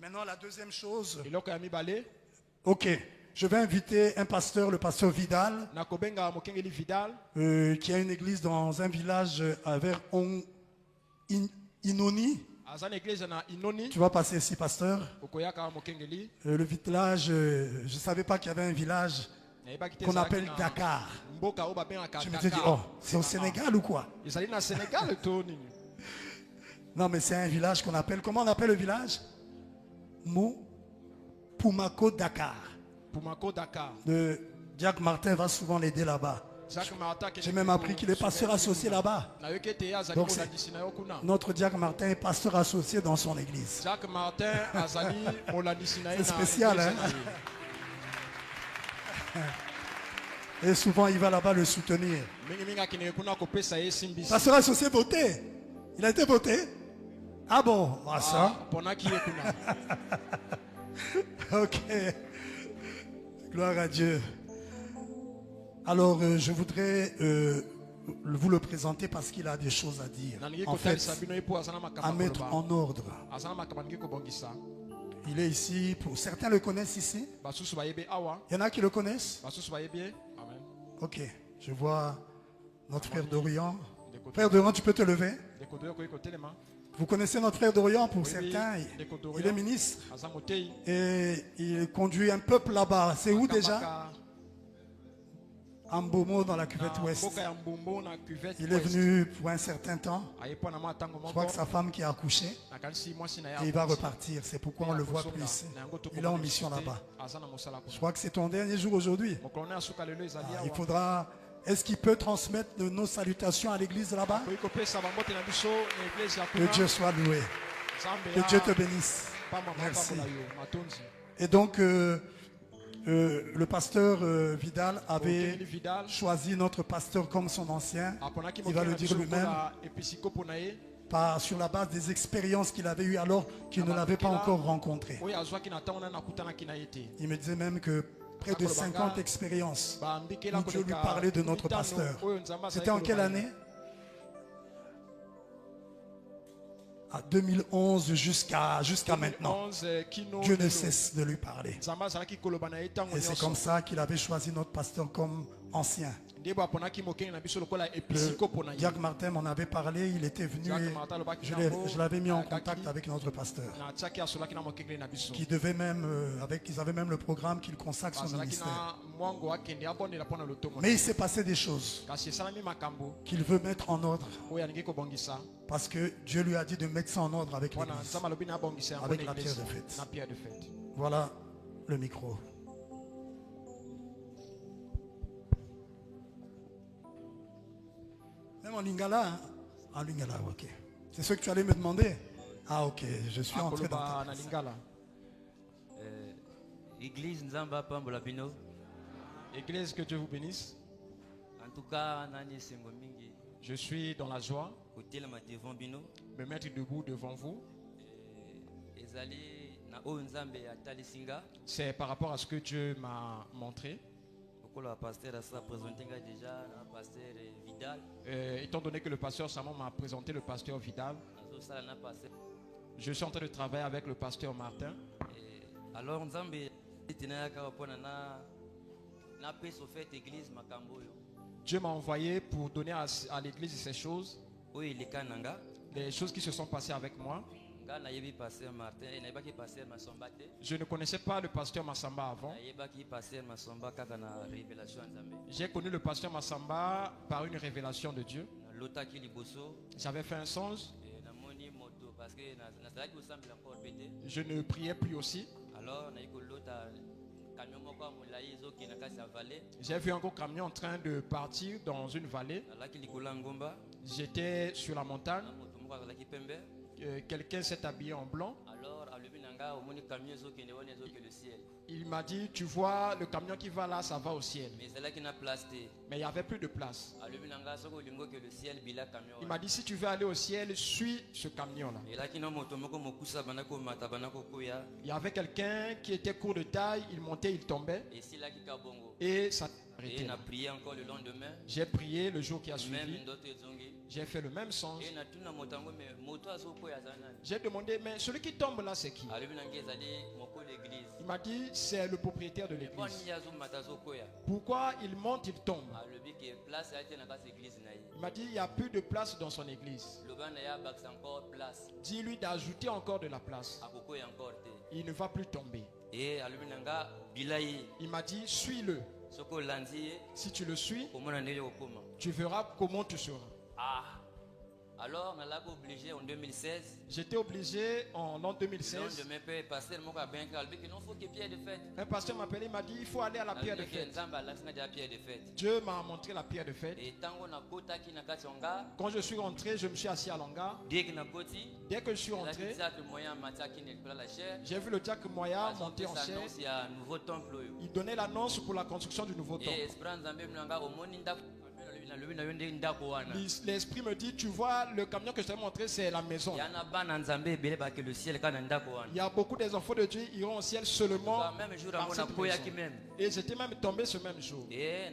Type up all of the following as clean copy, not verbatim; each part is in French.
Maintenant, la deuxième chose. Ok. Je vais inviter un pasteur, le pasteur Vidal, qui a une église dans un village vers Inoni. Tu vas passer ici, pasteur. Le village, je ne savais pas qu'il y avait un village qu'on appelle Dakar. Je me suis dit, oh, c'est au Sénégal ou quoi? Non, mais c'est un village qu'on appelle, comment on appelle le village? Poumako Dakar. Le Jack Martin va souvent l'aider là-bas. J'ai même appris qu'il est pasteur associé là-bas. Donc notre Jack Martin est pasteur associé dans son église. C'est spécial, hein? Et souvent il va là-bas le soutenir. Pasteur associé voté. Il a été voté? Ah bon, ah, ça. Ok. Gloire à Dieu. Alors, je voudrais vous le présenter parce qu'il a des choses à dire. En fait, à mettre en ordre. Il est ici. Certains le connaissent ici. Il y en a qui le connaissent. Ok. Je vois notre frère Dorian. Frère Dorian, tu peux te lever? Vous connaissez notre frère Dorian pour certains. Il est ministre. Et il conduit un peuple là-bas. C'est où déjà? Ambomo dans la cuvette ouest. Il est venu pour un certain temps. Je crois que sa femme qui a accouché. Et il va repartir. C'est pourquoi on le voit plus ici. Il est en mission là-bas. Je crois que c'est ton dernier jour aujourd'hui. Il faudra... Est-ce qu'il peut transmettre nos salutations à l'église là-bas? Que Dieu soit loué. Que Dieu te bénisse. Merci. Et donc... le pasteur Vidal avait choisi notre pasteur comme son ancien. Il va le dire lui-même sur la base des expériences qu'il avait eues alors qu'il ne l'avait pas encore rencontré. Il me disait même que près de 50 expériences où Dieu lui parlait de notre pasteur. C'était en quelle année? À 2011 jusqu'à maintenant. Dieu ne cesse de lui parler. Et c'est comme ça qu'il avait choisi notre pasteur comme ancien. Jack Martin m'en avait parlé, il était venu et je l'avais mis en contact avec notre pasteur. Qui devait même, ils avaient même le programme qu'il consacre son ministère. Mais il s'est passé des choses qu'il veut mettre en ordre. Parce que Dieu lui a dit de mettre ça en ordre avec l'église, avec la pierre de fête. Voilà le micro. Même en lingala, hein? En lingala, ok. C'est ce que tu allais me demander? Ah ok, je suis entré dans ta lingala. Église Nzamba Pambola Bino. Église, que Dieu vous bénisse. En tout cas, Nani Sengomingi. Je suis dans la joie me mettre debout devant vous. C'est par rapport à ce que Dieu m'a montré. Étant donné que le pasteur Samon m'a présenté le pasteur Vidal, je suis en train de travailler avec le pasteur Martin. Alors, Dieu m'a envoyé pour donner à l'église ces choses, les choses qui se sont passées avec moi. Je ne connaissais pas le pasteur Massamba avant. J'ai connu le pasteur Massamba par une révélation de Dieu. J'avais fait un songe. Je ne priais plus aussi. J'ai vu un gros camion en train de partir dans une vallée. J'étais sur la montagne. Quelqu'un s'est habillé en blanc. Il m'a dit, tu vois le camion qui va là, ça va au ciel. Mais il n'y avait plus de place. Il m'a dit, si tu veux aller au ciel, suis ce camion là. Il y avait quelqu'un qui était court de taille, il montait, il tombait. Et ça arrêtait. J'ai prié le jour qui a suivi. J'ai fait le même songe. J'ai demandé, mais celui qui tombe là, c'est qui? Il m'a dit, c'est le propriétaire de l'église. Pourquoi il monte, il tombe? Il m'a dit, il n'y a plus de place dans son église. Dis-lui d'ajouter encore de la place. Il ne va plus tomber. Il m'a dit, suis-le. Si tu le suis, tu verras comment tu seras. Alors, obligé en 2016. J'étais obligé en l'an 2016. Un pasteur m'a appelé, il m'a dit il faut aller à la pierre de fête. Dieu m'a montré la pierre de fête. Quand je suis rentré, je me suis assis à l'hangar. Dès que je suis rentré, j'ai vu le diacre Moya monter en chair. Il donnait l'annonce pour la construction du nouveau temple. L'esprit me dit, tu vois, le camion que je t'ai montré, c'est la maison. Il y a beaucoup des enfants de Dieu qui iront au ciel seulement par cette maison. Et j'étais même tombé ce même jour. Et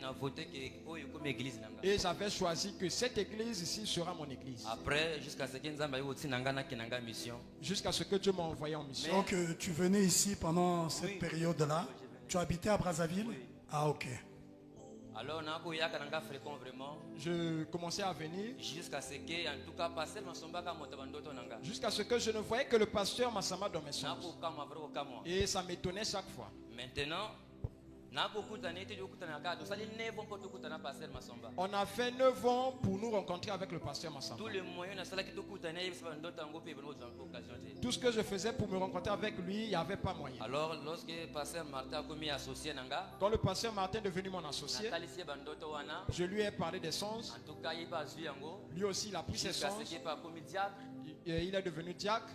j'avais choisi que cette église ici sera mon église. Après, jusqu'à ce que Dieu m'a envoyé en mission. Donc tu venais ici pendant cette période-là. Tu habitais à Brazzaville? Oui. Ah, ok. Alors, vraiment. Je commençais à venir jusqu'à ce que, en tout cas, jusqu'à ce que je ne voyais que le pasteur Massamba dans mes songes. Et ça m'étonnait chaque fois. Maintenant, on a fait 9 ans pour nous rencontrer avec le pasteur Massamba. Tout ce que je faisais pour me rencontrer avec lui, il n'y avait pas moyen. Alors, lorsque le pasteur Martin a commis associé, quand le pasteur Martin est devenu mon associé, je lui ai parlé des songes. Lui aussi, il a pris ses songes. Il est devenu diacre.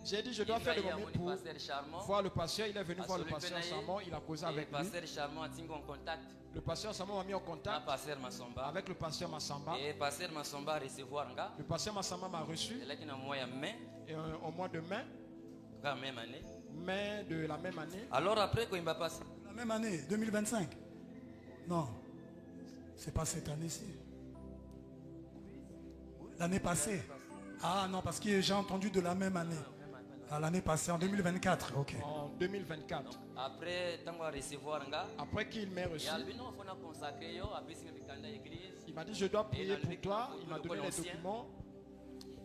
J'ai dit, je dois faire le moment pour voir le pasteur. Il est venu voir le pasteur Charmant. Il a causé avec lui. Le pasteur Charmant m'a mis en contact avec le pasteur Massamba. Le pasteur Massamba m'a reçu. Et au mois de mai de la même année. Alors après, quand il va passer la même année, 2025. Non, c'est pas cette année-ci. L'année passée. Ah non, parce que j'ai entendu de la même année. À l'année passée, en 2024. Ok. En 2024. Après qu'il m'ait reçu, il m'a dit je dois prier pour toi. Il m'a donné les documents.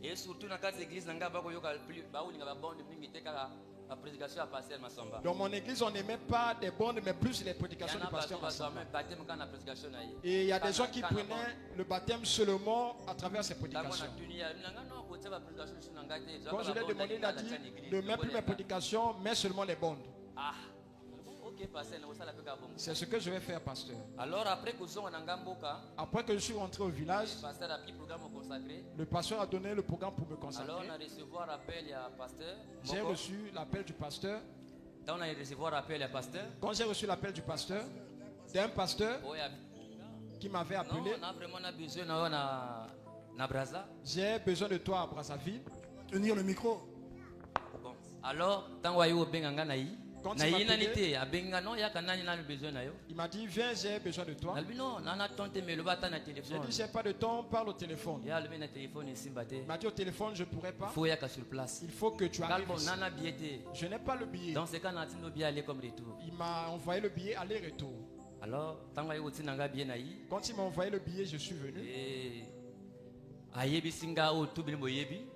Et surtout dans l'église, dans mon église, on n'aimait pas des bonnes, mais plus les prédications du pasteur Massamba. Et il y a des gens qui prenaient le baptême seulement à travers ses prédications. Quand je l'ai demandé, il a dit ne mets plus mes prédications, mais seulement les bonnes. C'est ce que je vais faire, pasteur. Alors après que je suis rentré au village, le pasteur a donné le programme pour me consacrer. Alors on a reçu l'appel du pasteur. J'ai reçu l'appel du pasteur. Quand j'ai reçu l'appel du pasteur, d'un pasteur qui m'avait appelé. J'ai besoin de toi à Brazzaville. Tenir le micro. Bon. Alors, quand il m'a dit viens, j'ai besoin de toi. J'ai dit j'ai pas de temps, parle au téléphone. Il m'a dit au téléphone je pourrais pas. Il faut que tu arrives ici. Je n'ai pas le billet. Dans ce cas, il m'a envoyé le billet aller-retour. Alors, quand il m'a envoyé le billet, je suis venu.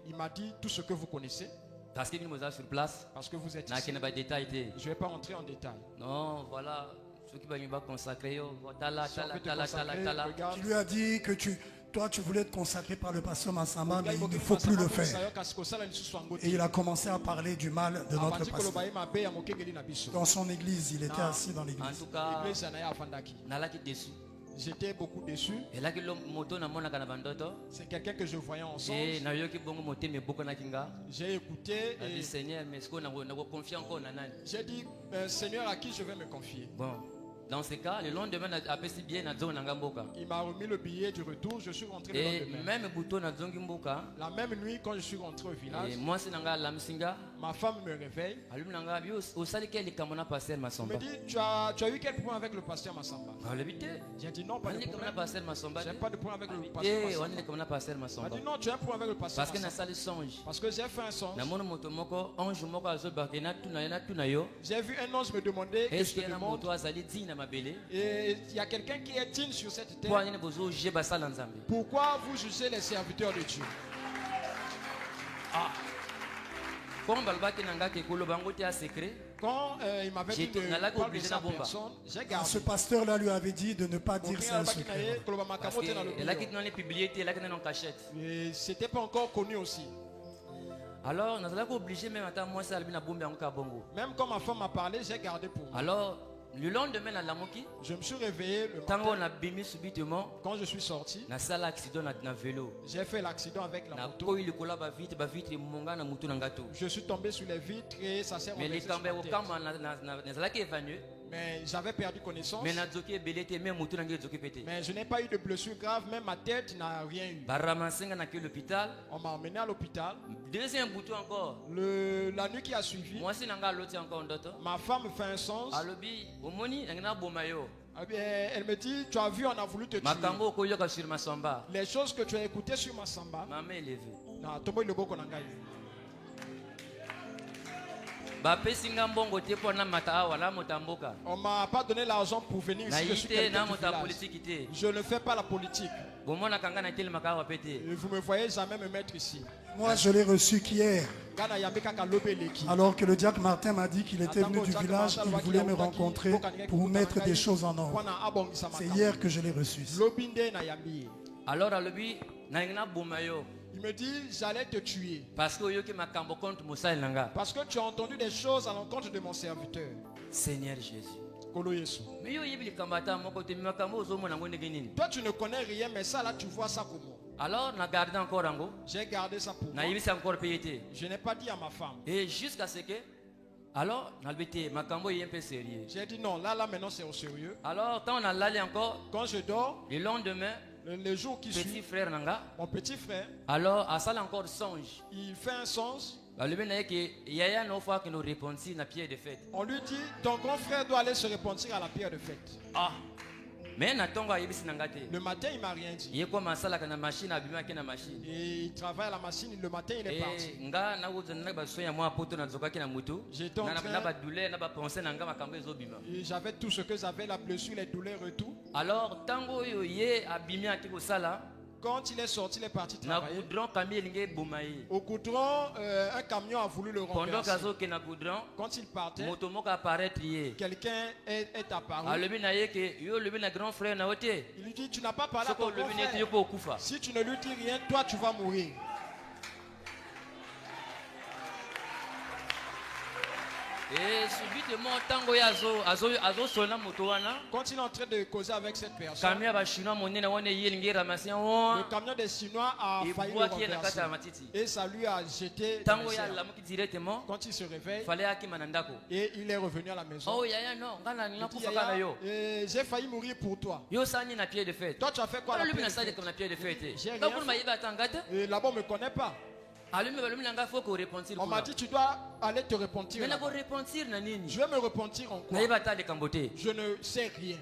Il m'a dit tout ce que vous connaissez. Parce qu'il nous a sur place. Parce que vous êtes ici. Je ne vais pas rentrer en détail. Non, voilà. Ce qui va nous consacrer. Tu lui as dit que toi tu voulais te consacrer par le pasteur Massamba, mais il ne faut plus le faire. Et il a commencé à parler du mal de notre pasteur. Dans son église, il était assis dans l'église. En tout cas, j'étais beaucoup déçu. C'est quelqu'un que je voyais en songe. J'ai écouté et j'ai dit, Seigneur, à qui je vais me confier? Bon. Dans ce cas, le lendemain, il m'a remis le billet du retour. Je suis rentré le lendemain. La même nuit, quand je suis rentré au village, ma femme me réveille. Elle me dit, tu as eu quel point avec le pasteur Massamba? J'ai dit non, pas de problème. J'ai pas de point avec le pasteur Massamba. Elle dit non, tu as un point avec le pasteur Massamba. Parce que j'ai fait un songe. J'ai vu un ange me demander que je te demande. Et il y a quelqu'un qui est digne sur cette terre. Pourquoi vous jugez les serviteurs de Dieu? Quand il m'avait dit de parler de sa personne, j'ai gardé. Ce pasteur-là lui avait dit de ne pas dire ça. Et c'était pas encore connu aussi. Alors, nous sommes obligés même à moi même quand ma femme m'a parlé, j'ai gardé pour moi. Alors, le lendemain, je me suis réveillé le matin. Quand je suis sorti, j'ai fait l'accident avec la moto. Je suis tombé sur les vitres et ça s'est renversé sur ma tête. Mais j'avais perdu connaissance. Mais je n'ai pas eu de blessure grave, même ma tête n'a rien eu. On m'a emmené à l'hôpital. Deuxième bouton encore. La nuit qui a suivi, ma femme me fait un songe. Elle me dit, tu as vu, on a voulu te tuer. Les choses que tu as écoutées sur Massamba. On m'a pas donné l'argent pour venir ici. Je suis quelqu'un du village. Je ne fais pas la politique. Et vous me voyez jamais me mettre ici. Moi, je l'ai reçu qu'hier. Alors que le diacre Martin m'a dit qu'il était venu du village, il voulait me rencontrer pour mettre des choses en ordre. C'est hier que je l'ai reçu. Alors, il me dit, j'allais te tuer. Parce que tu as entendu des choses à l'encontre de mon serviteur. Seigneur Jésus. Toi, tu ne connais rien, mais ça là, tu vois ça comment? Alors, j'ai gardé ça pour moi. Je n'ai pas dit à ma femme. Et jusqu'à ce que... Alors, j'ai dit non, là maintenant c'est au sérieux. Alors, quand je dors, le lendemain, le jour qui suit, mon petit frère, alors, encore songe. Il fait un songe. On lui dit, ton grand frère doit aller se repentir à la pierre de fête. Ah. Mais le matin, il m'a rien dit. Et il travaille à la machine, le matin, il est parti. J'avais tout ce que j'avais, la blessure, les douleurs et tout. Alors, quand il est sorti, il est parti travailler. Au goudron, un camion a voulu le renverser. Quand il partait, quelqu'un est apparu. Il lui dit, tu n'as pas parlé à ton grand frère. Si tu ne lui dis rien, toi tu vas mourir. Et subitement, quand il est en train de causer avec cette personne, le camion des Chinois a failli le renverser. Et ça lui a jeté. Quand il se réveille, et il est revenu à la maison. J'ai failli mourir pour toi. Toi, tu as fait quoi à la pierre de fête? J'ai rien fait. Et là-bas, on ne me connaît pas. On m'a dit, tu dois aller te repentir. Je vais me repentir en quoi? Je ne sais rien.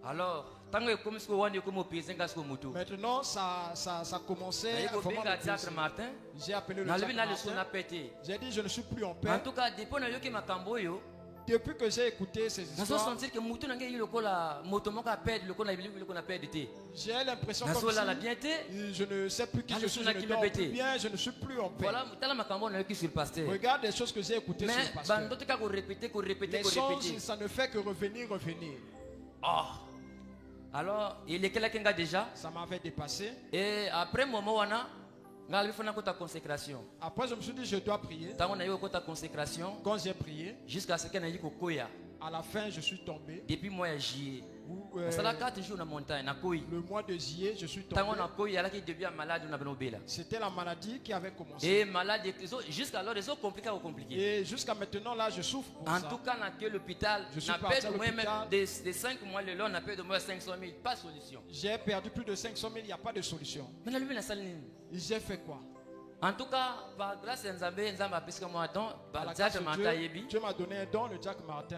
Alors, maintenant, ça commençait à vraiment. J'ai appelé le diacre Martin. J'ai dit, je ne suis plus en paix. En tout cas, depuis que j'ai écouté ces histoires, j'ai l'impression comme si je ne sais plus qui je suis, je ne dors plus bien, je ne suis plus en paix. Regarde les choses que j'ai écoutées sur le pasteur. Les choses, ça ne fait que revenir. Oh. Alors, il est quelqu'un déjà. Ça m'avait dépassé. Et après un moment, consécration. Après, je me suis dit, je dois prier. Consécration. Quand j'ai prié, jusqu'à ce qu'il y ait à la fin, je suis tombé. Depuis moi, j'y ai. Le mois de juillet, je suis tombé. C'était la maladie qui avait commencé. Et jusqu'à maintenant, là, je souffre pour ça. En tout cas, dans l'hôpital, je n'appelle au moins même des 5 mois, le long, on appelle de moins 500 000, pas de solution. J'ai perdu plus de 500 000, il n'y a pas de solution. Mais la lui, j'ai fait quoi? En tout cas, par grâce à Nzambé, Nzamba puisque moi don, Dieu m'a donné un don, le Jack Martin.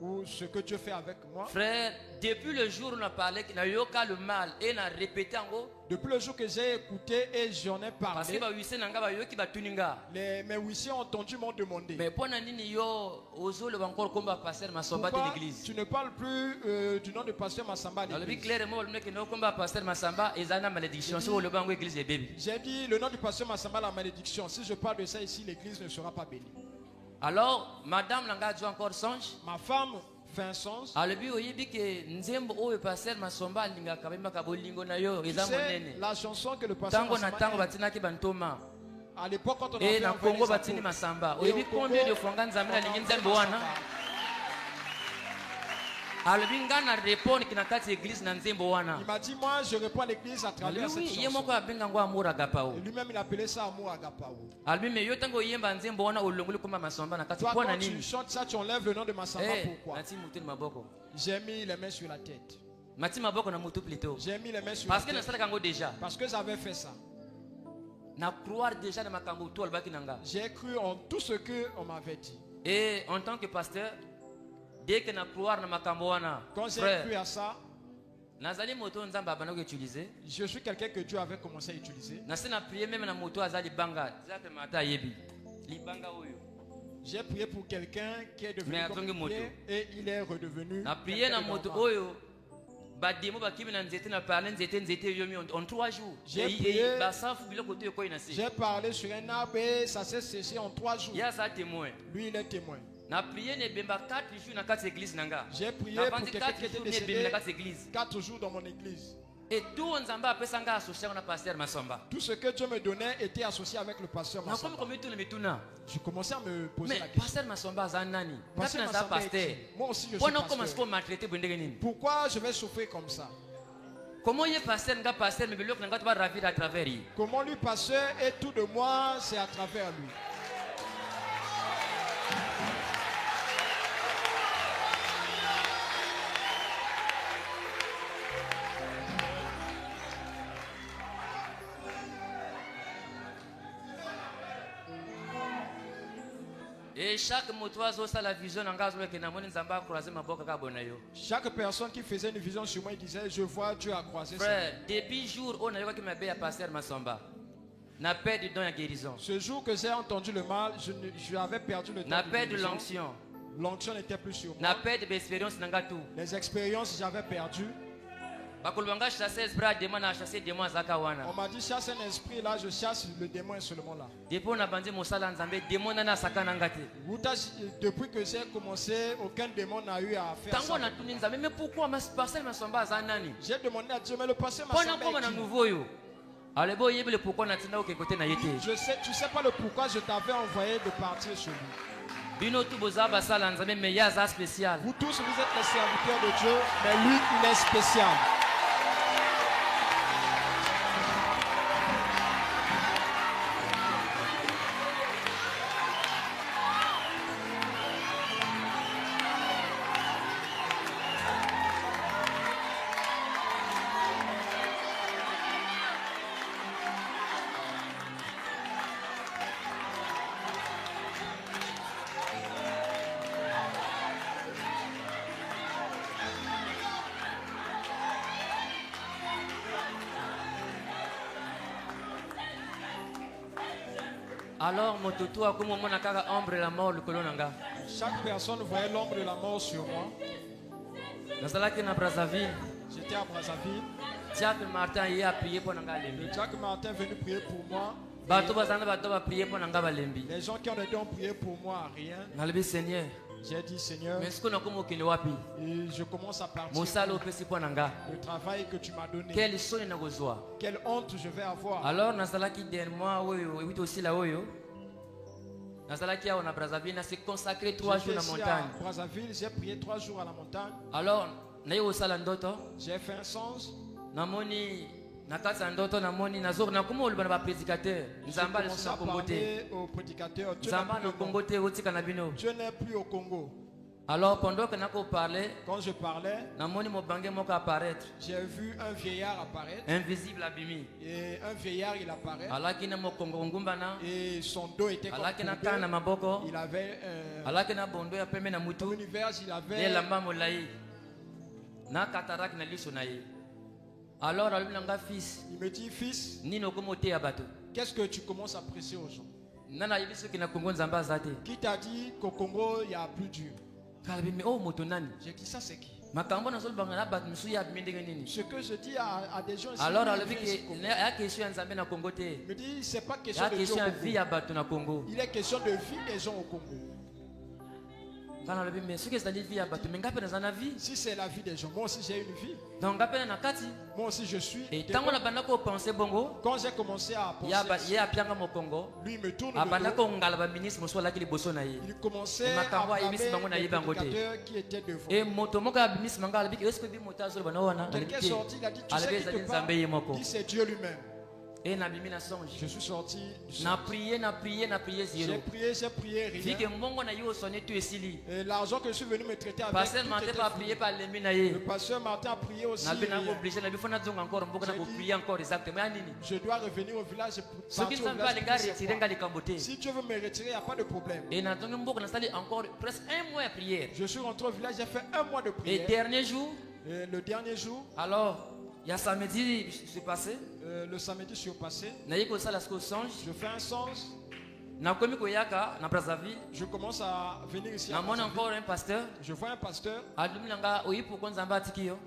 Ou ce que Dieu fait avec moi. Frère, depuis le jour où on a parlé qu'il a eu le mal et on a répété en haut. Depuis le jour que j'ai écouté et j'en ai parlé. Mes huissiers ont entendu m'ont demandé. Mais pourquoi tu ne parles plus du nom de pasteur Massamba à l'église? J'ai dit le nom du pasteur Massamba la malédiction. Si je parle de ça ici, l'église ne sera pas bénie. Alors, madame Langa a encore songe. Ma femme fait un songe. Tu sais, la chanson que le pasteur Massamba à l'époque quand on a fait il m'a dit moi je réponds à l'église à travers cette chanson. Lui-même il appelait ça amour agapao. Toi quand tu chantes ça tu enlèves le nom de Massamba. Pourquoi? J'ai mis les mains sur la tête. J'ai mis les mains sur la tête. Parce que j'avais fait ça. J'ai cru en tout ce qu'on m'avait dit. Et en tant que pasteur, dès que quand j'ai cru à ça, je suis quelqu'un que Dieu avait commencé à utiliser. J'ai prié pour quelqu'un qui est devenu pompier et il est redevenu. En 3 jours. J'ai parlé sur un arbre et ça s'est séché en 3 jours. Lui il est témoin. J'ai prié pour quelqu'un qui était décédé 4 jours dans mon église. Et tout ce que Dieu me donnait était associé avec le pasteur Massamba. Je commençais à me poser la question. Moi aussi je suis pasteur. Pourquoi je vais souffrir comme ça? Comment lui pasteur et tout de moi c'est à travers lui. Et chaque personne qui faisait une vision sur moi, il disait je vois Dieu a croisé. Frère, depuis jour où on a vu que pasteur Massamba n'a perdu don à guérison. Ce jour que j'ai entendu le mal, je avais perdu le don. N'a perdu l'onction. L'onction n'était plus sur moi. N'a perdu l'expérience tout. Les expériences j'avais perdu. On m'a dit chasse un esprit là, je chasse le démon seulement là. Depuis que j'ai commencé, aucun démon n'a eu à faire ça. Mais pourquoi j'ai demandé à Dieu, mais le passé m'a semblé. Tu sais pas le pourquoi je t'avais envoyé de partir sur lui. Vous tous vous êtes les serviteurs de Dieu, mais lui il est spécial. Alors, chaque personne voyait l'ombre de la mort sur moi. J'étais à Brazzaville. Jack Martin a prié pour nous. Jack Martin est venu prier pour moi. Les gens qui ont été prié pour moi, rien. J'ai dit Seigneur, et je commence à partir. Le travail que tu m'as donné. Quelle honte je vais avoir. Alors, Brazzaville, s'est consacré 3 jours à la montagne. Brazzaville, j'ai prié 3 jours à la montagne. Alors, j'ai fait un sens. Namoni nakati ndoto namoni nazor nakuma oluba na prédicateur nzamba lesu na Congo te nzamba na Congo te otika na bino. Dieu n'est plus au Congo. Alors pendant que nako parlait, quand je parlais, namoni mobange moko apparaître. J'ai vu un vieillard apparaître. Invisible abimi. Et un vieillard il apparaît. Alaki na mokongo ngumbana. Et son dos était comme alaki na kana maboko. Il avait alaki na bondo ya pembe na mutu. Univers il avait. Et lamba molai. Na katarak na liso na ye. Alors, il me dit, fils, qu'est-ce que tu commences à presser aux gens? Qui t'a dit qu'au Congo, il n'y a plus Dieu? J'ai dit, ça c'est qui? Ce que je dis à des gens ici, alors, il y a question il me dit, c'est pas question de Dieu au Congo. Il est question de vie des gens au Congo. Si c'est la vie des gens, moi aussi j'ai une vie. Moi aussi je suis. Et quand j'ai commencé à penser, lui me tourne le dos. Il commençait à parler les prédicateurs qui étaient devant. Quelqu'un est sorti, il a dit, tu sais qui te parle? Il dit, c'est Dieu lui-même. Et je suis sorti. J'ai prié, j'ai prié, rien. Et l'argent que je suis venu me traiter avec, le pasteur Martin a prié aussi. Je dois revenir au village et partir au village. Si Dieu veut me retirer, il n'y a pas de problème. Et encore presque un mois de prière. Je suis rentré au village, j'ai fait un mois de prière. Et le dernier jour. Alors, il y a samedi, je suis passé. Le samedi, je suis passé. Je fais un songe. Je commence à venir ici. Encore un pasteur. Je vois un pasteur. Il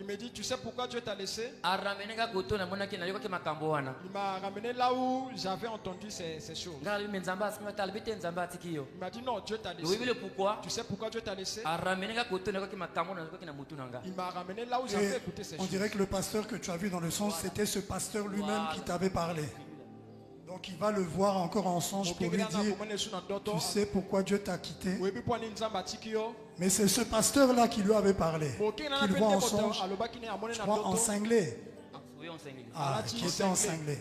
me dit, tu sais pourquoi Dieu t'a laissé? Il m'a ramené là où j'avais entendu ces choses. Il m'a dit, non, Dieu t'a laissé. Tu sais pourquoi Dieu t'a laissé? Il m'a ramené là où j'avais écouté ces choses. On dirait que le pasteur que tu as vu dans le songe, c'était ce pasteur lui-même qui t'avait parlé. Donc il va le voir encore en songe pour lui dire, tu sais pourquoi Dieu t'a quitté? Mais c'est ce pasteur-là qui lui avait parlé, qu'il voit en songe, je crois en cinglé. Ah, qui était en cinglé.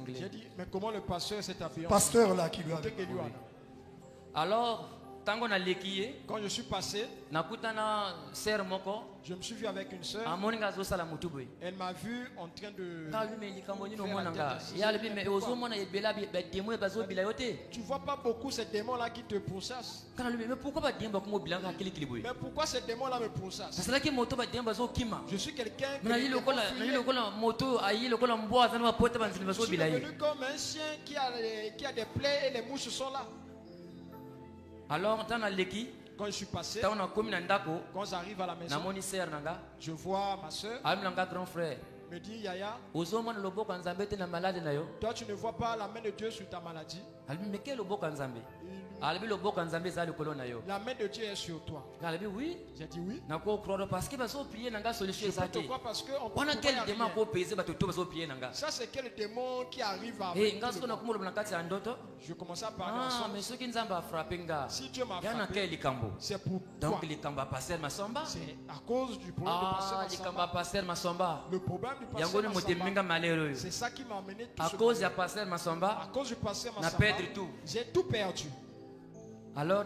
J'ai dit, mais comment le pasteur s'est habillé? Pasteur-là qui lui avait parlé. Alors, quand je suis passé, je me suis vu avec une soeur. Elle m'a vu en train de tu vois pas beaucoup ces démons-là qui te pourchassent. Mais pourquoi ces démons-là me pourchassent? Je suis quelqu'un je suis devenu comme un chien qui a des plaies et les mouches sont là. Alors, quand je suis passé, quand j'arrive à la maison, je vois ma soeur. Grand frère. Me dit, Yaya, toi tu ne vois pas la main de Dieu sur ta maladie? La main de Dieu est sur toi. Oui. J'ai dit oui. Parce que ça c'est quel démon qui arrive à je commence à parler mais si Dieu m'a frappé, c'est pour donc c'est à cause du problème de pasteur Massamba. Le problème du pasteur Massamba, c'est ça qui m'a amené tout à cause du pasteur Massamba, j'ai tout perdu. Alors,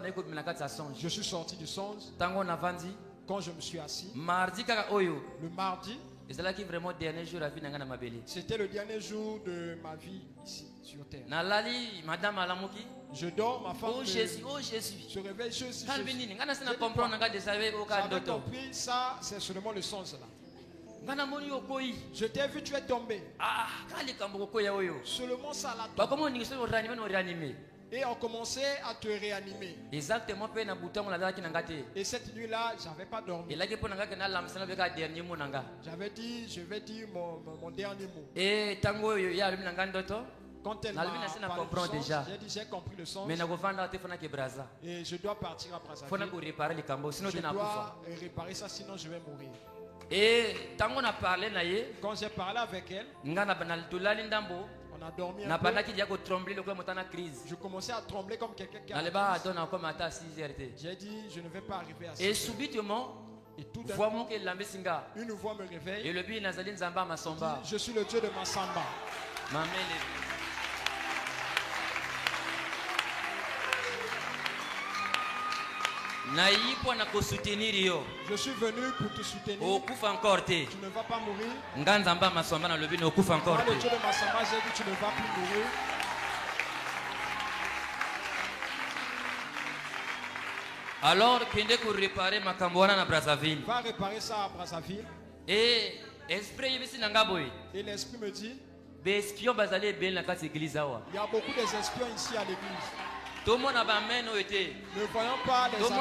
je suis sorti du songe. Quand je me suis assis, le mardi, c'était le dernier jour de ma vie ici sur terre. Je dors, ma femme se réveille, Jésus. J'avais compris, ça c'est seulement le songe là. Je t'ai vu, tu es tombé. Seulement ça là. Et on commençait à te réanimer. Exactement. Et cette nuit-là, j'avais pas dormi. J'avais dit, je vais dire mon dernier mot. Et quand elle m'a parlé du sens, j'ai dit, j'ai compris le sens. Et je dois partir à Brazzaville. Je dois réparer ça, sinon je vais mourir. Et quand j'ai parlé avec elle, On a dormi un Na peu. pendant qu'il y a que trembler le comme en crise. Je commençais à trembler comme quelqu'un qui a. Dans les bas donne encore matin 6h. J'ai dit je ne vais pas arriver à 6h. Et subitement, et tout d'un voix que l'ambesinga. Une voix me réveille. Et le but Nazali Nzamba Masomba. Je suis le Dieu de Masamba. Mamele. Je suis venu pour te soutenir. Tu ne vas pas mourir. Encore le Dieu de Masamba, j'ai dit tu ne vas plus mourir. Alors, kende pour réparer ma cambouana na Brazzaville. Va réparer ça à Brazzaville. Et l'esprit me dit il y a beaucoup d'espions ici à l'église. Ne voyons pas les mains. Ne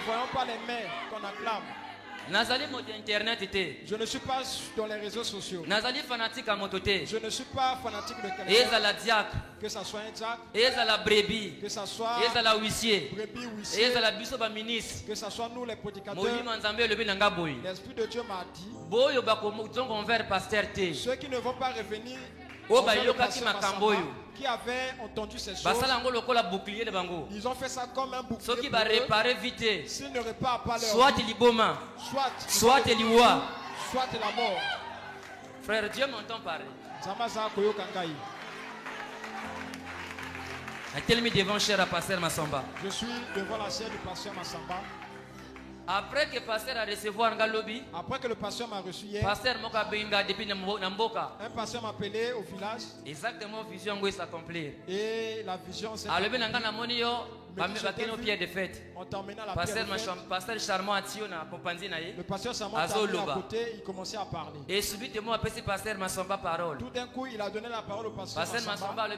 voyons pas les mains qu'on acclame. Je ne suis pas dans les réseaux sociaux. Je ne suis pas fanatique de quelqu'un. Que ça soit un diacre, que ça soit huissier, que ça soit nous les prédicateurs. L'Esprit de Dieu m'a dit ceux qui ne vont pas revenir qui avaient entendu ces choses, ils ont fait ça comme un bouclier. S'ils ne réparent pas leur soit la mort. Frère, Dieu m'entend parler. Tell me devant cher à pasteur Masamba. Je suis devant la chair du pasteur Masamba. Après que le pasteur a recevoir un lobby, après que le pasteur m'a reçu hier, pasteur moka benga depuis Namboka. Un pasteur m'a appelé au village. Exactement, vision doit s'accomplir. Et la vision s'est accomplie. De fête. On t'emmène à la pierre de fête. Pasteur Charmant Atio na compagnie na ye. Le pasteur Charmant à côté, il commençait à parler. Et subitement après ce pasteur Masamba parole. Tout d'un coup, il a donné la parole au pasteur Masamba.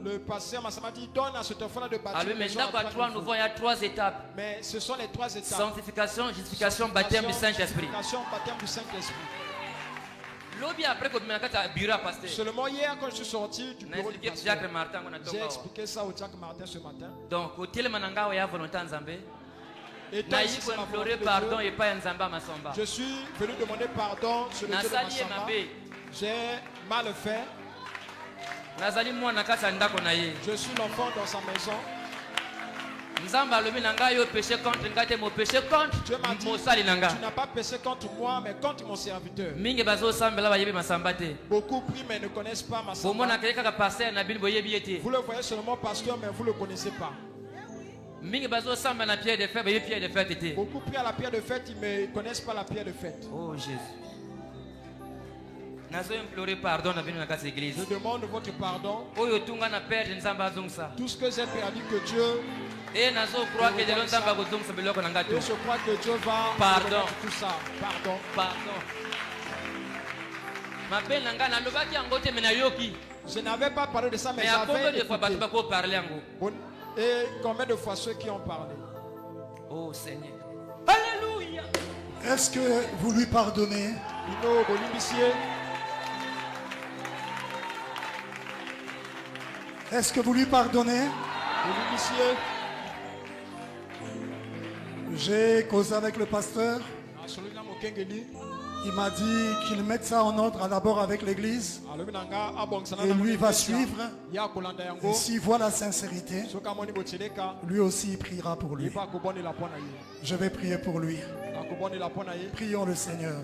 Le pasteur Masamba dit donne à cet enfant-là de bâtir. Il y a 3 étapes. Mais ce sont les 3 étapes. Sanctification, justification, baptême du Saint-Esprit. Lobby après que bureau pasteur. Seulement hier quand je suis sorti du bureau du pasteur, j'ai expliqué ça au Jacques Martin ce matin. Donc au Telemananga il y a volonté Nzambe. Et implorer pardon et pas Nzamba Masamba. Je suis venu demander pardon sur le Dieu de Masamba. J'ai mal fait. Je suis l'enfant dans sa maison. Tu n'as pas péché contre moi, mais contre mon serviteur. Beaucoup prient, mais ne connaissent pas Masamba. Vous le voyez seulement pasteur, mais vous ne le connaissez pas. Beaucoup prient à la pierre de fête, ils ne connaissent pas la pierre de fête. Oh Jésus. Je demande votre pardon. Tout ce que j'ai perdu, que Dieu. Et je crois que Dieu va pardon tout ça. Pardon. Je n'avais pas parlé de ça, mais j'avais écouté. Et combien de fois ceux qui ont parlé? Oh Seigneur. Alléluia. Est-ce que vous lui pardonnez? Est-ce que vous lui pardonnez? J'ai causé avec le pasteur. Il m'a dit qu'il mette ça en ordre d'abord avec l'église. Et lui va suivre. Et s'il voit la sincérité, lui aussi il priera pour lui. Je vais prier pour lui. Prions le Seigneur.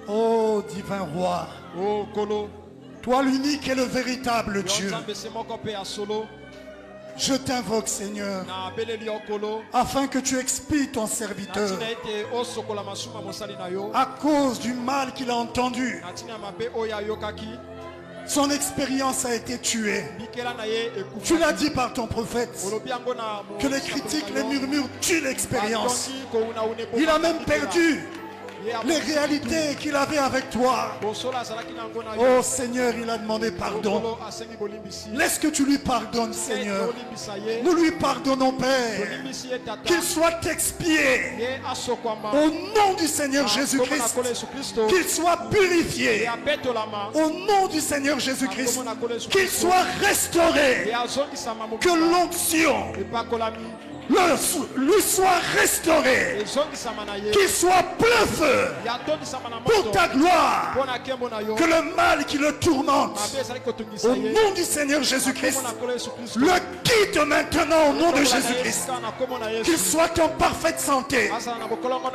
Ô divin roi, toi l'unique et le véritable Dieu, je t'invoque, Seigneur, afin que tu expies ton serviteur à cause du mal qu'il a entendu. Son expérience a été tuée. Tu l'as dit par ton prophète que les critiques, les murmures tuent l'expérience. Il a même perdu les réalités qu'il avait avec toi. Oh Seigneur, il a demandé pardon. Laisse que tu lui pardonnes, Seigneur. Nous lui pardonnons, Père. Qu'il soit expié au nom du Seigneur Jésus-Christ. Qu'il soit purifié au nom du Seigneur Jésus-Christ. Qu'il soit restauré. Que l'onction lui soit restauré, qu'il soit plein feu pour ta gloire, que le mal qui le tourmente, au nom du Seigneur Jésus-Christ, le quitte maintenant au nom de Jésus-Christ, qu'il soit en parfaite santé,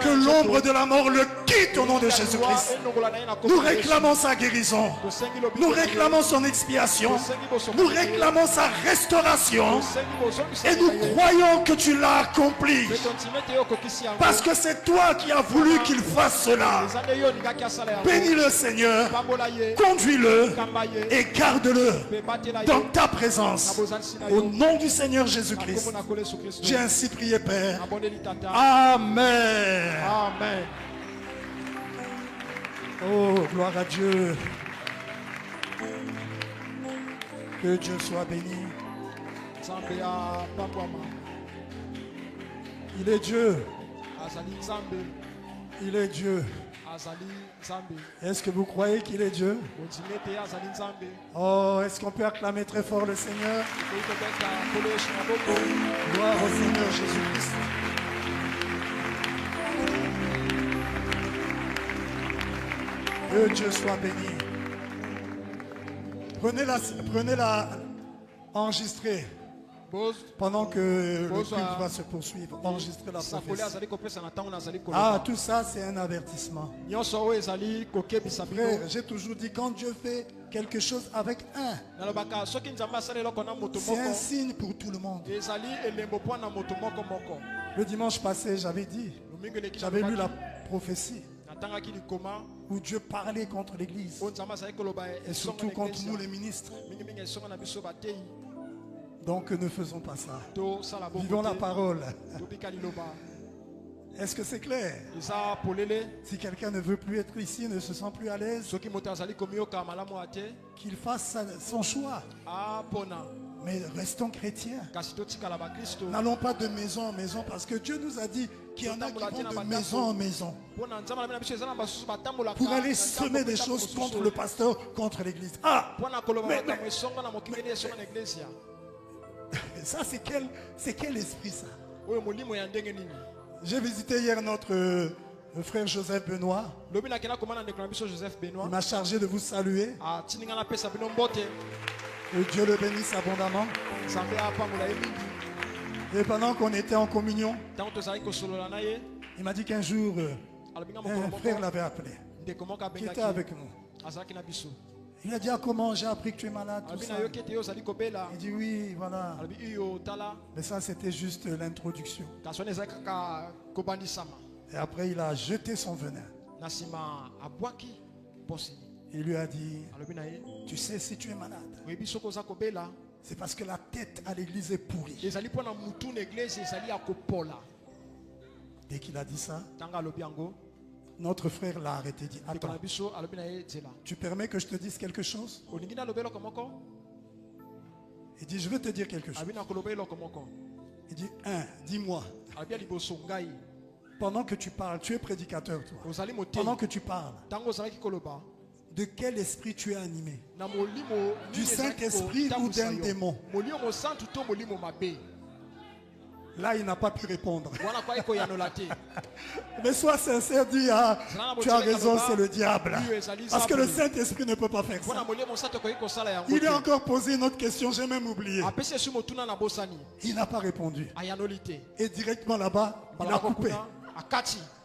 que l'ombre de la mort le quitte au nom de Jésus-Christ. Nous réclamons sa guérison, nous réclamons son expiation, nous réclamons sa restauration et nous croyons que tu l'as accompli parce que c'est toi qui as voulu qu'il fasse cela. Bénis le Seigneur, conduis-le et garde-le dans ta présence au nom du Seigneur Jésus-Christ. J'ai ainsi prié, Père. Amen. Amen. Oh, gloire à Dieu. Que Dieu soit béni. Il est Dieu. Il est Dieu. Est-ce que vous croyez qu'il est Dieu? Oh, est-ce qu'on peut acclamer très fort le Seigneur? Gloire au Seigneur Jésus-Christ. Que Dieu soit béni. Prenez-la enregistrée. Pendant que le culte va se poursuivre, enregistrez la prophétie. Ah, tout ça, c'est un avertissement. Frère, j'ai toujours dit, quand Dieu fait quelque chose avec un, c'est un signe pour tout le monde. Le dimanche passé, j'avais lu la prophétie où Dieu parlait contre l'Église et surtout contre nous les ministres. Donc ne faisons pas ça. Vivons la parole. Est-ce que c'est clair? Si quelqu'un ne veut plus être ici, ne se sent plus à l'aise, qu'il fasse son choix. Mais restons chrétiens. N'allons pas de maison en maison parce que Dieu nous a dit qu'il y en a qui vont de maison en maison pour aller semer des choses contre le pasteur, contre l'église. Ah, ça c'est quel esprit ça? J'ai visité hier notre frère Joseph Benoît. Il m'a chargé de vous saluer. Que Dieu le bénisse abondamment. Et pendant qu'on était en communion, il m'a dit qu'un jour un frère l'avait appelé qui était avec nous. Il a dit, ah, comment j'ai appris que tu es malade, tout ça. Il dit oui, voilà. Mais ça c'était juste l'introduction. Et après il a jeté son venin. Il lui a dit, tu sais, si tu es malade, c'est parce que la tête à l'église est pourrie. Dès qu'il a dit ça, notre frère l'a arrêté, dit, attends, tu permets que je te dise quelque chose? Il dit, je veux te dire quelque chose. Il dit, dis-moi. Pendant que tu parles, tu es prédicateur toi. Pendant que tu parles, de quel esprit tu es animé? Du Saint-Esprit ou d'un démon? Là, il n'a pas pu répondre. Mais sois sincère, dis, ah, tu as raison, c'est le diable. Parce que le Saint-Esprit ne peut pas faire ça. Il a encore posé une autre question, j'ai même oublié. Il n'a pas répondu. Et directement là-bas, il a coupé.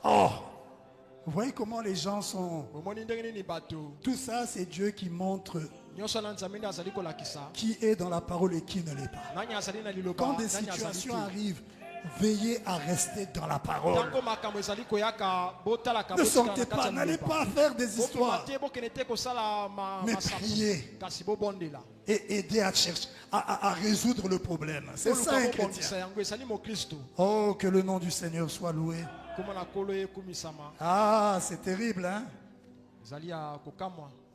Oh! Vous voyez comment les gens sont. Tout ça, c'est Dieu qui montre qui est dans la parole et qui ne l'est pas. Quand des situations arrivent, veillez à rester dans la parole. Ne sortez pas, n'allez pas faire des histoires. Mais priez et aider à chercher, à résoudre le problème. C'est ça un chrétien. Oh, que le nom du Seigneur soit loué. Ah, c'est terrible, hein?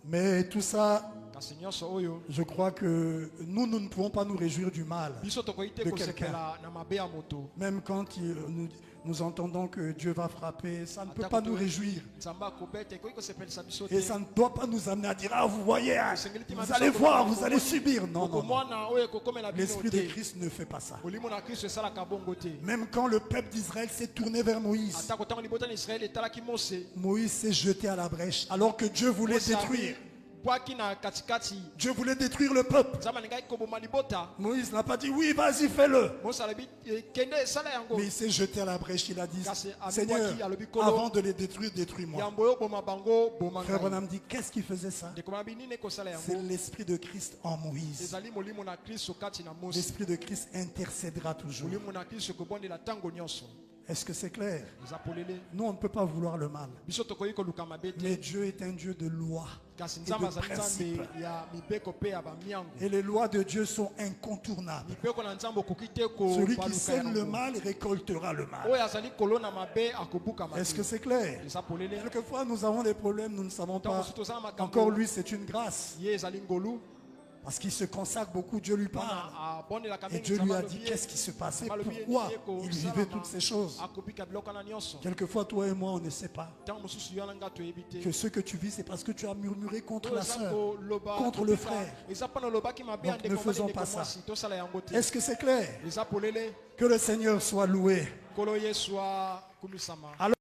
Mais tout ça, je crois que nous ne pouvons pas nous réjouir du mal de quelqu'un. Même quand Nous entendons que Dieu va frapper. Ça ne peut pas nous réjouir. Et ça ne doit pas nous amener à dire, ah, vous voyez, hein, vous allez voir, vous allez subir. Non, non, non. L'Esprit de Christ ne fait pas ça. Même quand le peuple d'Israël s'est tourné vers Moïse, Moïse s'est jeté à la brèche alors que Dieu voulait détruire. Dieu voulait détruire le peuple. Moïse n'a pas dit oui, vas-y, fais-le. Mais il s'est jeté à la brèche. Il a dit, Seigneur, avant de les détruire, détruis-moi. Frère Branham dit, qu'est-ce qui faisait ça? C'est l'Esprit de Christ en Moïse. L'Esprit de Christ intercédera toujours. Est-ce que c'est clair? Nous, on ne peut pas vouloir le mal. Mais Dieu est un Dieu de loi et de principe. Et les lois de Dieu sont incontournables. Celui qui sème le mal récoltera le mal. Est-ce que c'est clair? Quelquefois, nous avons des problèmes, nous ne savons pas. Encore lui, c'est une grâce. Parce qu'il se consacre beaucoup, Dieu lui parle. Et Dieu lui a dit qu'est-ce qui se passait, pourquoi il vivait toutes ces choses. Quelquefois, toi et moi, on ne sait pas que ce que tu vis, c'est parce que tu as murmuré contre la sœur, contre le frère. Donc ne faisons pas ça. Est-ce que c'est clair? Que le Seigneur soit loué. Alors,